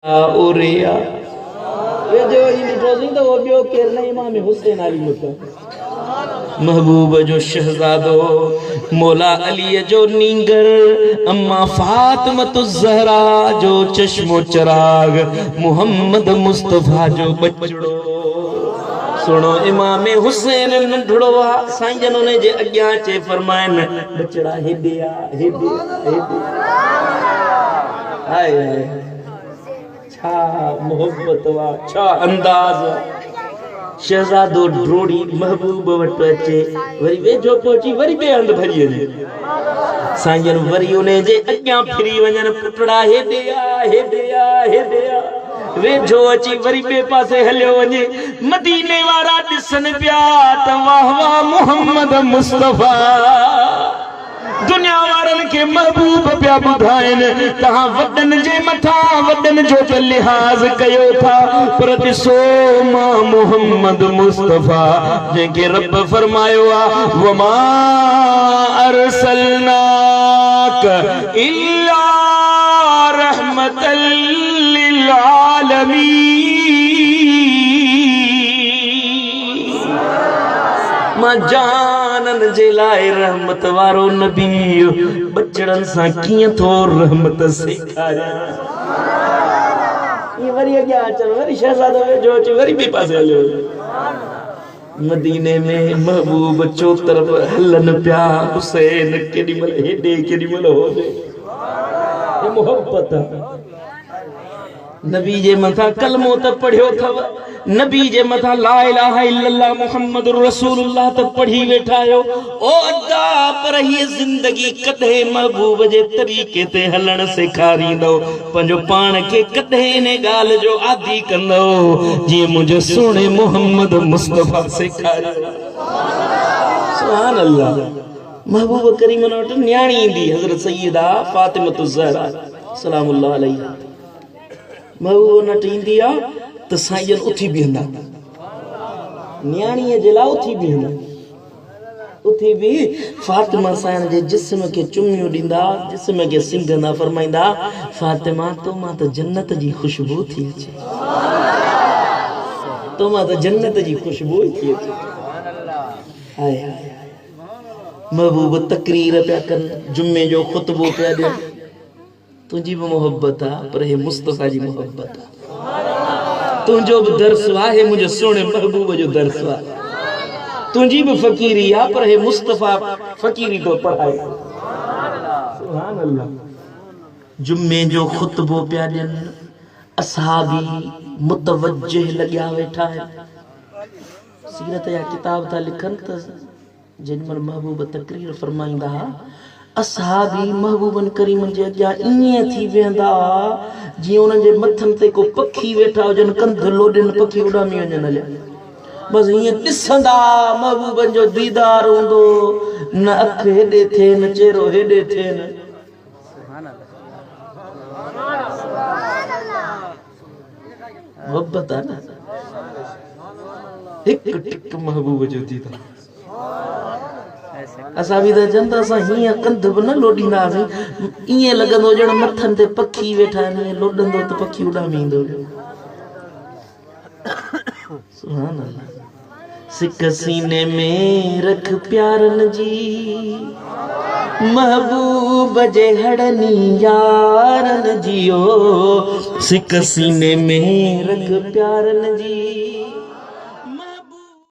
ओरिया वे जो इन रोज़ी तो वो बियो केरना इमाम हुसैन अली मुता महबूब जो शहजादो मौला अली जो नींगर अम्मा फातिमा ज़हरा जो चश्मो चराग मोहम्मद मुस्तफा जो बचड़ो सुनो इमाम हुसैन नंढड़ो साईं जनो ने जे अग्या चे फरमायन बचड़ा हेडिया हेडिया हेडिया हाय हाय छा मोहब्बत वा छा अंदाज शहजादो ड्रोड़ी महबूब वट अचे वरी वेझो पहुची वरी बे हंध भरी वञे साईं वरी उन्हें जे अग्या फिरी वञन पुटड़ा हेडिया हेडिया हेडिया वेझो अची वरी बे पासे हलियो वञे मदीने वारा ॾिसन पिया त वाह वाह मोहम्मद मुस्तफा दुनिया वारन के महबूब पिया ॿुधाइन तहां वॾन जे मथा वॾन जो त लिहाज़ कयो था पर ॾिसो मां मोहम्मद मुस्तफा जंहिंखे रब फरमायो आ वमा अरसलनाक इल्ला रहमतल लिल आलमीन मां जानन जे लाए रहमत वारो नबी बचड़न सा किए थो रहमत सेखारिया ये वरी अग्या चल वरी शहजादो जो वरी बे पासे हलियो मदीने में महबूब चो तरफ हलन पिया हुसैन केडी मल हेडे केडी मल होदे ये मोहब्बत नबी जे मथा कलमो त पढ़ियो थव नबी जे मथा ला इलाहा इल्लल्लाह मुहम्मदुर रसूलुल्लाह त पढ़ी वेठा आयो ओ अदा पर ही जिंदगी कदे महबूब जे तरीके ते हलण सेखारींदो पंजो पाण के कदे ने गाल जो आदि कंदो जी मुझे सोने मोहम्मद मुस्तफा सेखारियो सुभान अल्लाह महबूब करीम वट न्याणी ईंदी हजरत सैयदा फातिमा ज़हरा सलामुल्लाह अलैहा महबूब नट ईंदी आ तो साईं उथी बीहंदा न्याणीअ जे लाइ उथी बीहंदा उथी भी फातिमा साईं जे जिस्म के चुमियूं ॾींदा जिस्म के सिंघंदा फरमाईंदा फातिमा तो मां त जन्नत जी खुशबू थी अचे तो मां त जन्नत जी खुशबू थी अचे हाय हाय महबूब तकरीर पिया कन जुम्मे जो खुतबो पिया ॾियनि तुंहिंजी भी मोहब्बत आ पर हे मुस्तफा जी मोहब्बत आ तुझो भी दर्स है मुझे सोने महबूब जो दर्स तुझी भी फकीरी आ पर है मुस्तफा फकीरी को पढ़ाए सुभान अल्लाह जुम्मे जो खुतबो पिया ॾियन असहाबी मुतवज्जिह लॻिया वेठा है सीरत या किताब था लिखन त जिन मल महबूब तकरीर फरमाईंदा असहाबी महबूबन करीमन जे अॻियां ईअं थी वेंदा जीअं उन्हनि जे मथनि ते को पखी वेठा हुजनि कंध लोॾनि पखी उॾामी वञनि हलिया बसि ईअं ॾिसंदा महबूबन जो दीदार हूंदो न अखि हेॾे थिए न चेहरो हेॾे थिए न मोहब्बत आहे न हिकु टिक महबूब जो दीदार असा भी जनता सा हिया कंध न लोडींदासीं ईअं लॻंदो ॼण मथनि ते पखी वेठा आहिनि लोॾंदो त पखी उॾामींदो सुभान अल्लाह सिक सीने में रख प्यारन जी महबूब जे हड़नी यारन जियो सिक सीने में रख प्यारन जी